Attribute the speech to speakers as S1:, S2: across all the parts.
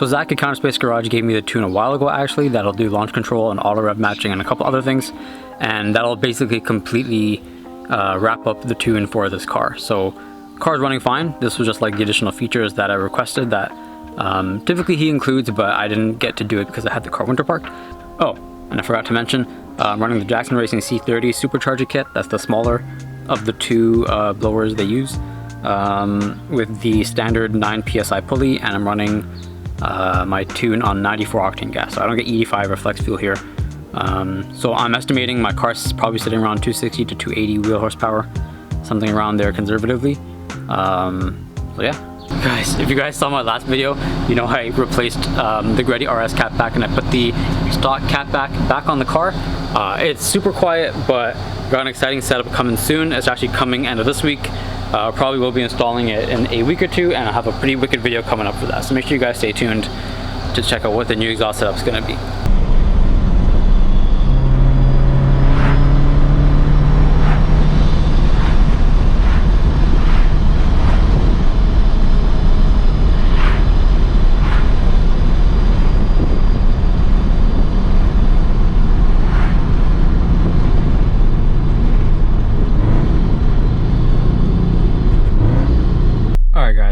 S1: So Zach at Counterspace Garage gave me the tune a while ago actually that'll do launch control and auto rev matching and a couple other things, and that'll basically completely wrap up the tune for this car. So car's running fine. This was just like the additional features that I requested that typically he includes, but I didn't get to do it because I had the car winter parked. Oh, and I forgot to mention, I'm running the Jackson Racing C30 Supercharger kit. That's the smaller of the two blowers they use, with the standard 9 PSI pulley, and I'm running my tune on 94 octane gas. So I don't get 85 or flex fuel here. So I'm estimating my car's probably sitting around 260 to 280 wheel horsepower, something around there conservatively. So yeah. Guys, if you guys saw my last video, you know I replaced the Greddy RS cat back and I put the stock cat back on the car. It's super quiet, but got an exciting setup coming soon. It's actually coming end of this week. Probably will be installing it in a week or two, and I'll have a pretty wicked video coming up for that. So make sure you guys stay tuned to check out what the new exhaust setup is going to be.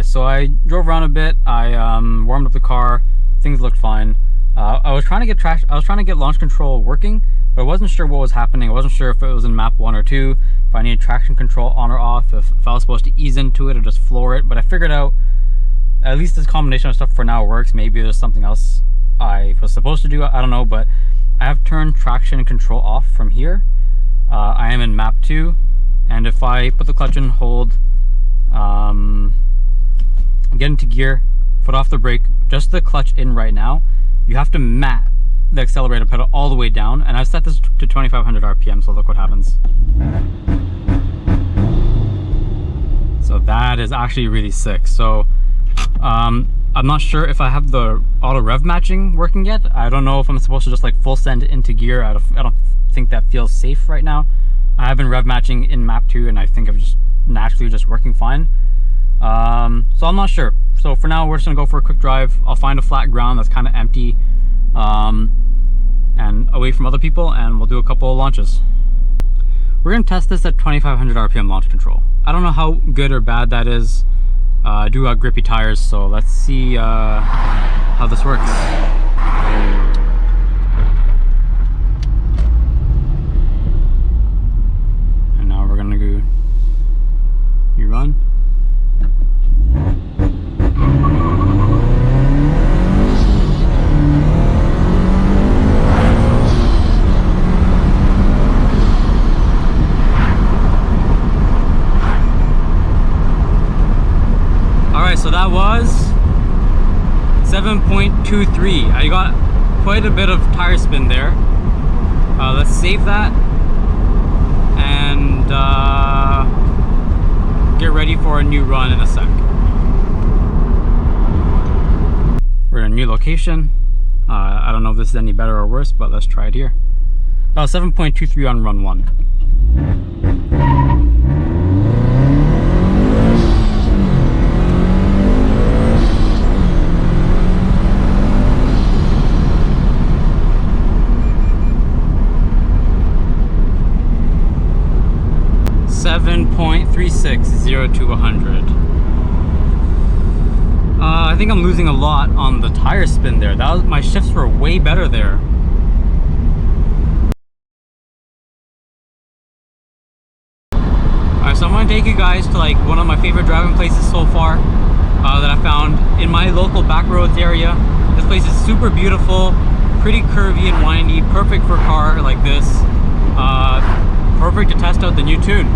S1: So I drove around a bit. I warmed up the car. Things looked fine. I was trying to get launch control working, but I wasn't sure what was happening. I wasn't sure if it was in map 1 or 2, if I needed traction control on or off, if I was supposed to ease into it or just floor it. But I figured out at least this combination of stuff for now works. Maybe there's something else I was supposed to do. I don't know, but I have turned traction control off from here. I am in map 2, and if I put the clutch in, hold, get into gear, foot off the brake, just the clutch in right now, you have to mat the accelerator pedal all the way down, and I've set this to 2500 RPM, so look what happens. So that is actually really sick. So I'm not sure if I have the auto rev matching working yet. I don't know if I'm supposed to just like full send it into gear. I don't think that feels safe right now. I have been rev matching in map 2, and I think I'm just naturally just working fine. So I'm not sure. So for now, we're just gonna go for a quick drive. I'll find a flat ground that's kind of empty and away from other people, and we'll do a couple of launches. We're gonna test this at 2500 RPM launch control. I don't know how good or bad that is. I do have grippy tires, so let's see how this works. And now we're gonna go, you run. So that was 7.23. I got quite a bit of tire spin there. Let's save that and get ready for a new run in a sec. We're in a new location. I don't know if this is any better or worse, but let's try it here. 7.23 on run 1. 7.36, 0 to 100. I think I'm losing a lot on the tire spin there. My shifts were way better there. Alright, so I'm going to take you guys to like one of my favorite driving places so far that I found in my local Backroads area. This place is super beautiful, pretty curvy and windy, perfect for a car like this. Perfect to test out the new tune.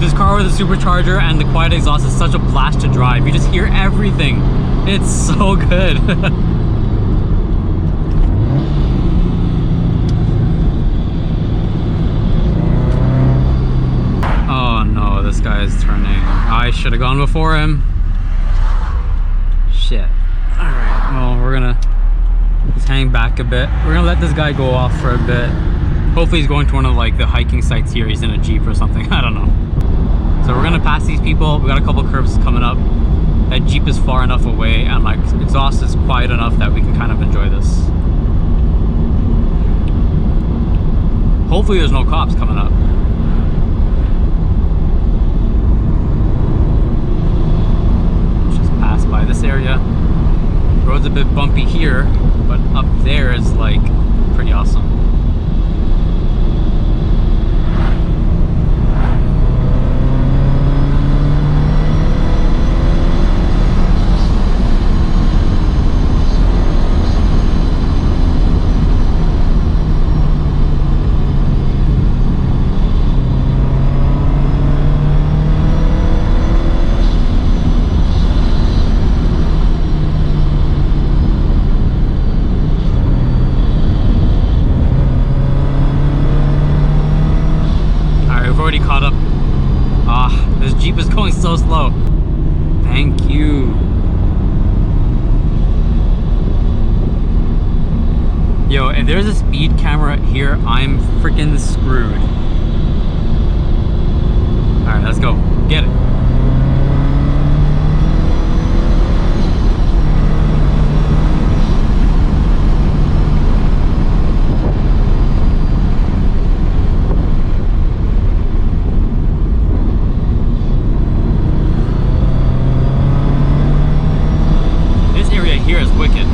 S1: This car with a supercharger and the quiet exhaust is such a blast to drive. You just hear everything. It's so good. Should have gone before him. Shit. Alright, well, we're gonna just hang back a bit. We're gonna let this guy go off for a bit. Hopefully he's going to one of like the hiking sites here. He's in a Jeep or something. I don't know. So we're gonna pass these people. We got a couple curves coming up. That Jeep is far enough away and my exhaust is quiet enough that we can kind of enjoy this. Hopefully there's no cops coming up. Just pass by this area. Road's a bit bumpy here, but up there is like pretty awesome. Caught up. This Jeep is going so slow. Thank you. Yo, if there's a speed camera here, I'm freaking screwed. Alright, let's go. Get it. Here is wicked.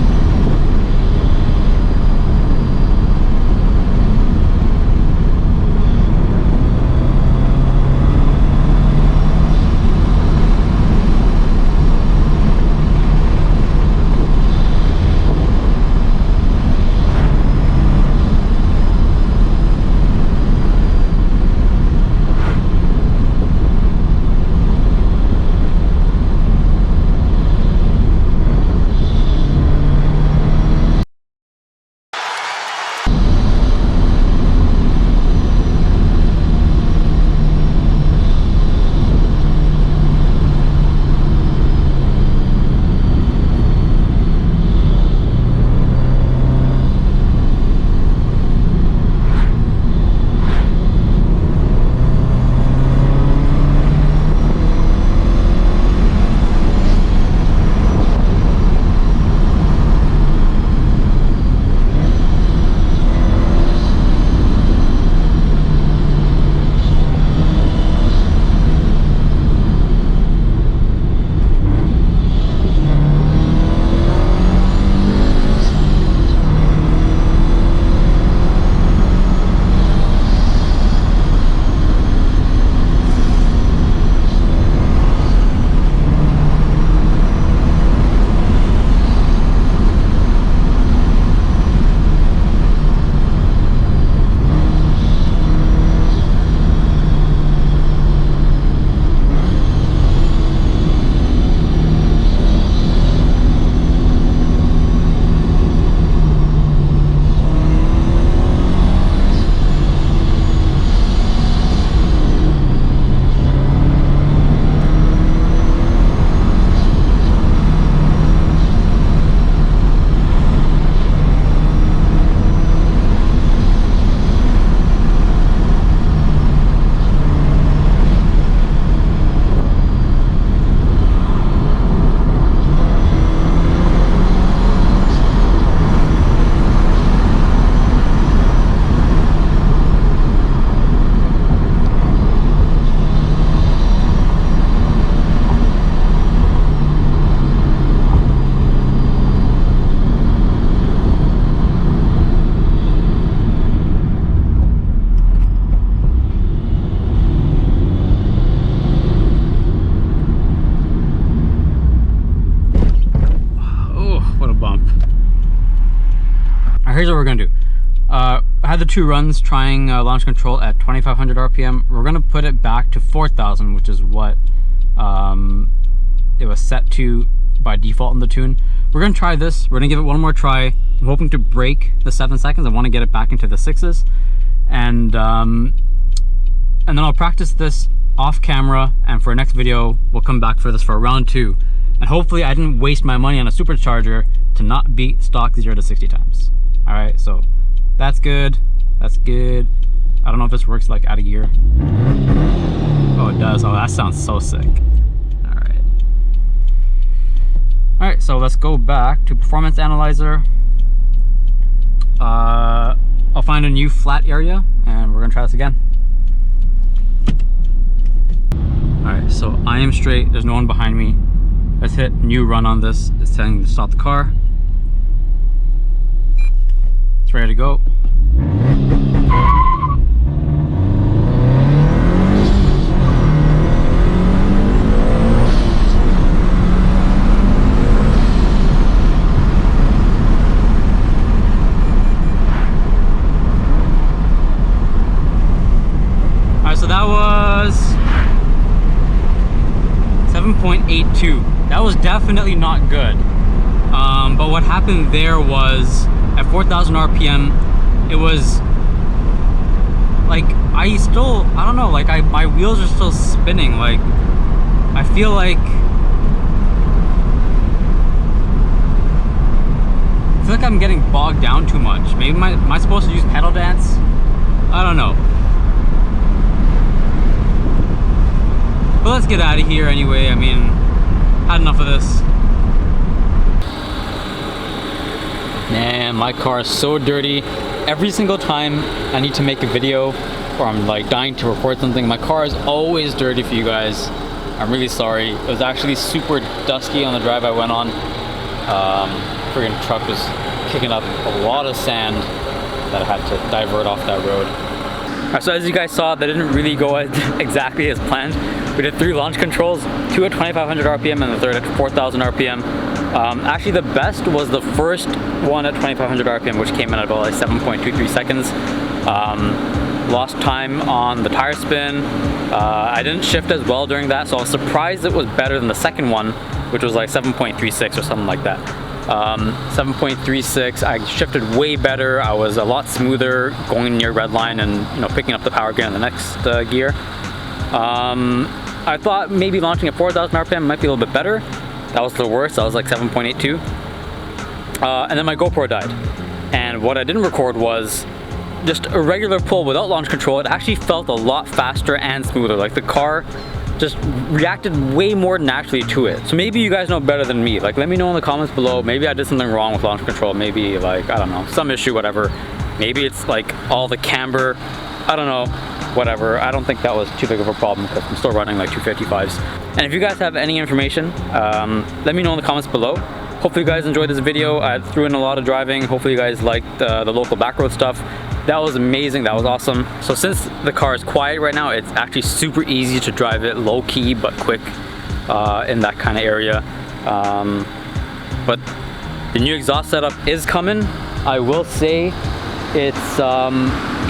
S1: Here's what we're gonna do. I had the two runs trying launch control at 2500 RPM. We're gonna put it back to 4000, which is what it was set to by default in the tune. We're gonna try this. We're gonna give it one more try. I'm hoping to break the 7 seconds. I want to get it back into the 6s, and then I'll practice this off camera, and for our next video, we'll come back for this for round 2. And hopefully I didn't waste my money on a supercharger to not beat stock 0 to 60 times. All right, so that's good. That's good. I don't know if this works like out of gear. Oh, it does. Oh, that sounds so sick. All right, so let's go back to Performance Analyzer. I'll find a new flat area and we're gonna try this again. All right, so I am straight. There's no one behind me. Let's hit new run on this. It's telling me to stop the car. It's ready to go. So that was 7.82. That was definitely not good. But what happened there was at 4,000 RPM, it was like I don't know, like my wheels are still spinning. Like I feel like I'm getting bogged down too much. Maybe am I supposed to use pedal dance? I don't know. But let's get out of here anyway. I mean, had enough of this. Man, my car is so dirty. Every single time I need to make a video or I'm like dying to record something, my car is always dirty for you guys. I'm really sorry. It was actually super dusty on the drive I went on. Friggin' truck was kicking up a lot of sand that I had to divert off that road. Alright, so as you guys saw, that didn't really go exactly as planned. We did 3 launch controls, 2 at 2,500 RPM and the third at 4,000 RPM. Actually, the best was the first one at 2,500 RPM, which came in at about like 7.23 seconds. Lost time on the tire spin. I didn't shift as well during that, so I was surprised it was better than the second one, which was like 7.36 or something like that. 7.36, I shifted way better. I was a lot smoother going near red line and picking up the power gear in the next gear. I thought maybe launching at 4,000 RPM might be a little bit better. That was the worst. I was like 7.82. And then my GoPro died. And what I didn't record was just a regular pull without launch control. It actually felt a lot faster and smoother. Like the car just reacted way more naturally to it. So maybe you guys know better than me. Like let me know in the comments below. Maybe I did something wrong with launch control. Maybe like, I don't know, some issue, whatever. Maybe it's like all the camber. I don't know. Whatever. I don't think that was too big of a problem because I'm still running like 255s. And if you guys have any information, let me know in the comments below. Hopefully you guys enjoyed this video. I threw in a lot of driving. Hopefully you guys liked the local backroad stuff. That was amazing. That was awesome. So since the car is quiet right now, it's actually super easy to drive it low key but quick in that kind of area. But the new exhaust setup is coming. I will say it's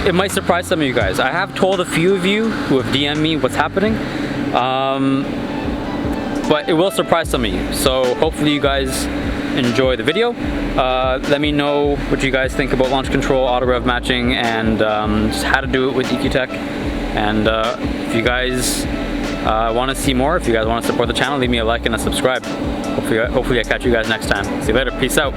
S1: it might surprise some of you guys. I have told a few of you who have DM'd me what's happening, but it will surprise some of you. So hopefully you guys enjoy the video. Let me know what you guys think about launch control, auto rev matching, and just how to do it with EQ Tech. And if you guys want to see more, if you guys want to support the channel, leave me a like and a subscribe. Hopefully I catch you guys next time. See you later. Peace out.